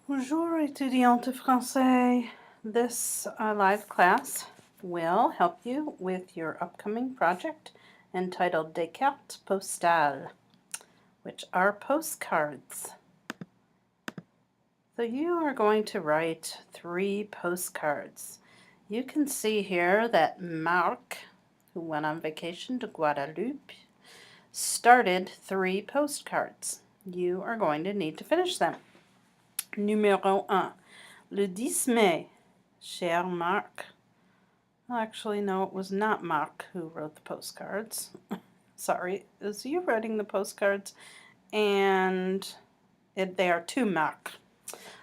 Bonjour, étudiante français. This live class will help you with your upcoming project entitled Des cartes postales, which are postcards. So you are going to write 3 postcards. You can see here that Marc, who went on vacation to Guadeloupe, started 3 postcards. You are going to need to finish them. Numéro 1. Le 10 mai, cher Marc. Actually, no, it was not Marc who wrote the postcards. Sorry, it was you writing the postcards, and they are to Marc.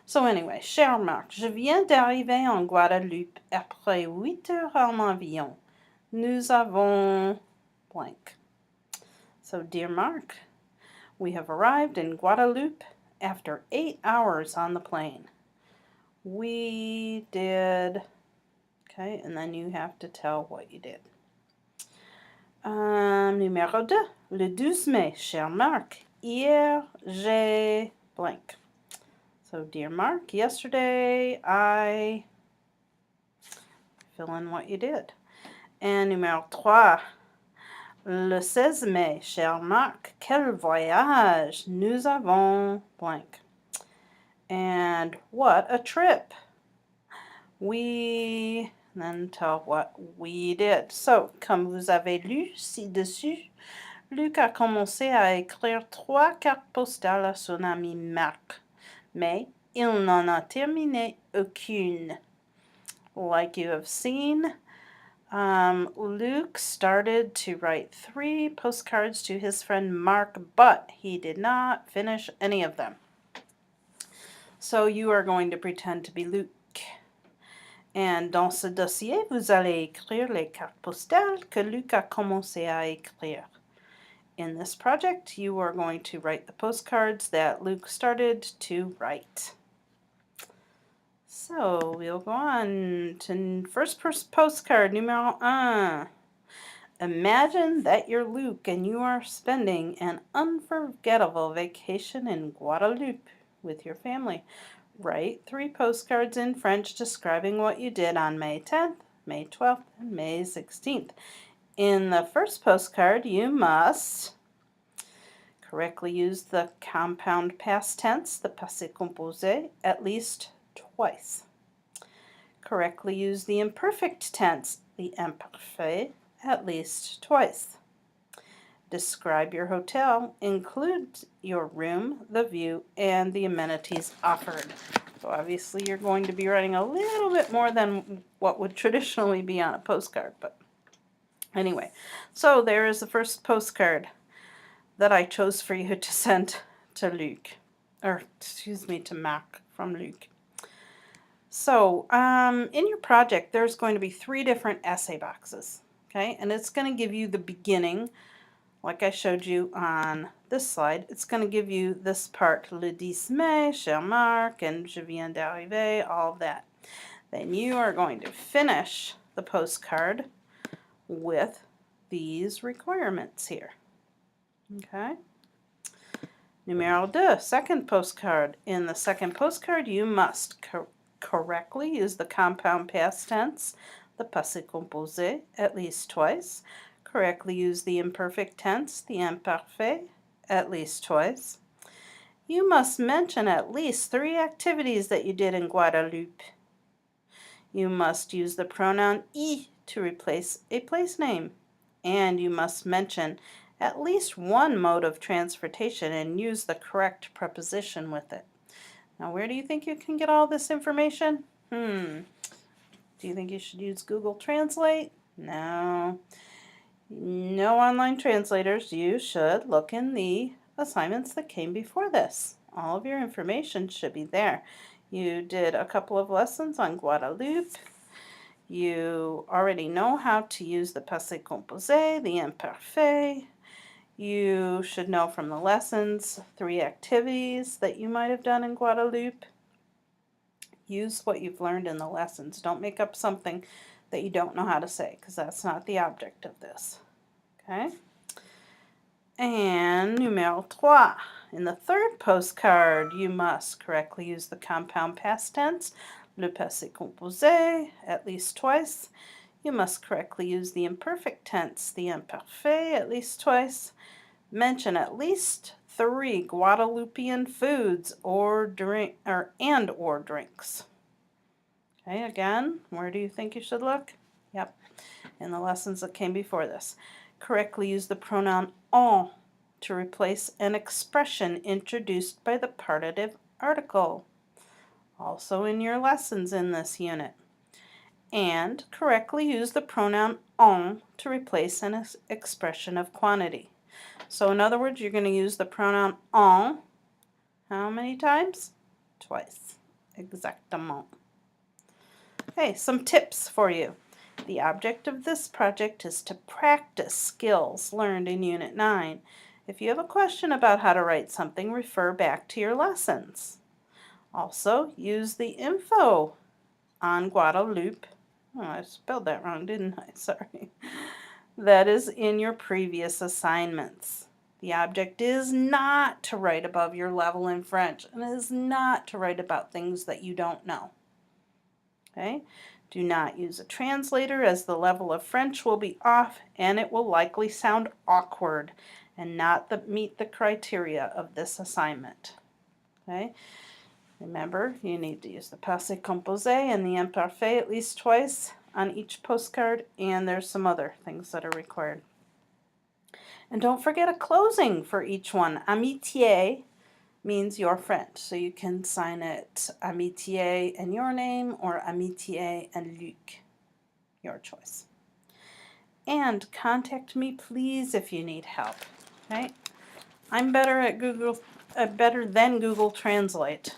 So anyway, cher Marc, je viens d'arriver en Guadeloupe après 8 heures en avion. Nous avons blank. So dear Marc, we have arrived in Guadeloupe after 8 hours on the plane. We did, okay, and then you have to tell what you did. Numéro 2, le 12 mai, cher Marc, hier j'ai blank. So, dear Marc, yesterday I fill in what you did. And numéro 3, le 16 mai, cher Marc, quel voyage, nous avons blank. And what a trip. We, then tell what we did. So, comme vous avez lu ci-dessus, Luc a commencé à écrire 3 cartes postales à son ami Marc, mais il n'en a terminé aucune. Like you have seen, Luke started to write 3 postcards to his friend Marc, but he did not finish any of them. So you are going to pretend to be Luke. And dans ce dossier, vous allez écrire les cartes postales que Luc a commencé à écrire. In this project, you are going to write the postcards that Luke started to write. So we'll go on to first postcard, numéro 1. Imagine that you're Luke and you are spending an unforgettable vacation in Guadeloupe with your family. Write 3 postcards in French describing what you did on May 10th, May 12th, and May 16th. In the first postcard, you must correctly use the compound past tense, the passé composé, at least twice. Correctly use the imperfect tense, the imparfait, at least twice. Describe your hotel. Include your room, the view, and the amenities offered. So obviously you're going to be writing a little bit more than what would traditionally be on a postcard. But anyway, so there is the first postcard that I chose for you to send to Luc. Or, excuse me, to Marc from Luc. So in your project, there's going to be 3 different essay boxes. Okay, and it's going to give you the beginning. Like I showed you on this slide, it's going to give you this part, le 10 mai, cher Marc, and je viens d'arriver, all of that. Then you are going to finish the postcard with these requirements here. Okay. Numéro 2, second postcard. In the second postcard, you must correctly use the compound past tense, the passé composé, at least twice. Correctly use the imperfect tense, the imparfait, at least twice. You must mention at least 3 activities that you did in Guadeloupe. You must use the pronoun y to replace a place name. And you must mention at least 1 mode of transportation and use the correct preposition with it. Now, where do you think you can get all this information? Do you think you should use Google Translate? No. No online translators. You should look in the assignments that came before this. All of your information should be there. You did a couple of lessons on Guadeloupe. You already know how to use the passé composé, the imparfait. You should know from the lessons 3 activities that you might have done in Guadeloupe. Use what you've learned in the lessons. Don't make up something that you don't know how to say, because that's not the object of this. Okay? And numéro 3. In the third postcard, you must correctly use the compound past tense, le passé composé, at least twice. You must correctly use the imperfect tense, the imparfait, at least twice. Mention at least 3 Guadalupean foods or drinks. Okay, again, where do you think you should look? Yep, in the lessons that came before this. Correctly use the pronoun en to replace an expression introduced by the partitive article. Also in your lessons in this unit. And correctly use the pronoun en to replace an expression of quantity. So in other words, you're going to use the pronoun en how many times? Twice. Exactement. Okay, some tips for you. The object of this project is to practice skills learned in Unit 9. If you have a question about how to write something, refer back to your lessons. Also, use the info on Guadeloupe. Oh, I spelled that wrong, didn't I? Sorry. That is in your previous assignments. The object is not to write above your level in French, and it is not to write about things that you don't know. Okay? Do not use a translator, as the level of French will be off and it will likely sound awkward and not meet the criteria of this assignment. Okay? Remember, you need to use the passé composé and the imparfait at least twice on each postcard, and there's some other things that are required. And don't forget a closing for each one. Amitié means your friend, so you can sign it Amitié and your name or Amitié and Luc, your choice. And contact me please if you need help. Okay? I'm better than Google Translate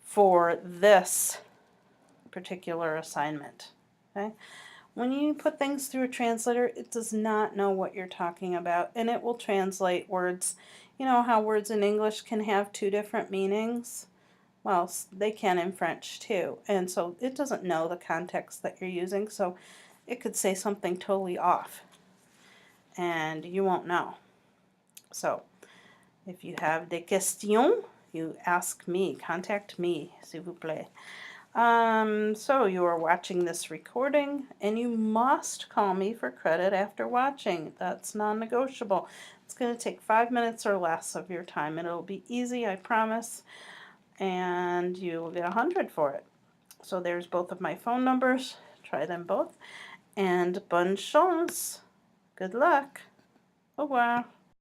for this particular assignment. Okay? When you put things through a translator, it does not know what you're talking about, and it will translate words. You know how words in English can have 2 different meanings? Well, they can in French too, and so it doesn't know the context that you're using, so it could say something totally off, and you won't know. So, if you have des questions, you ask me, contact me, s'il vous plaît. So you are watching this recording, and you must call me for credit after watching. That's non-negotiable. It's going to take 5 minutes or less of your time, and it'll be easy, I promise, and you will get 100 for it. So there's both of my phone numbers. Try them both, and bonne chance. Good luck. Au revoir.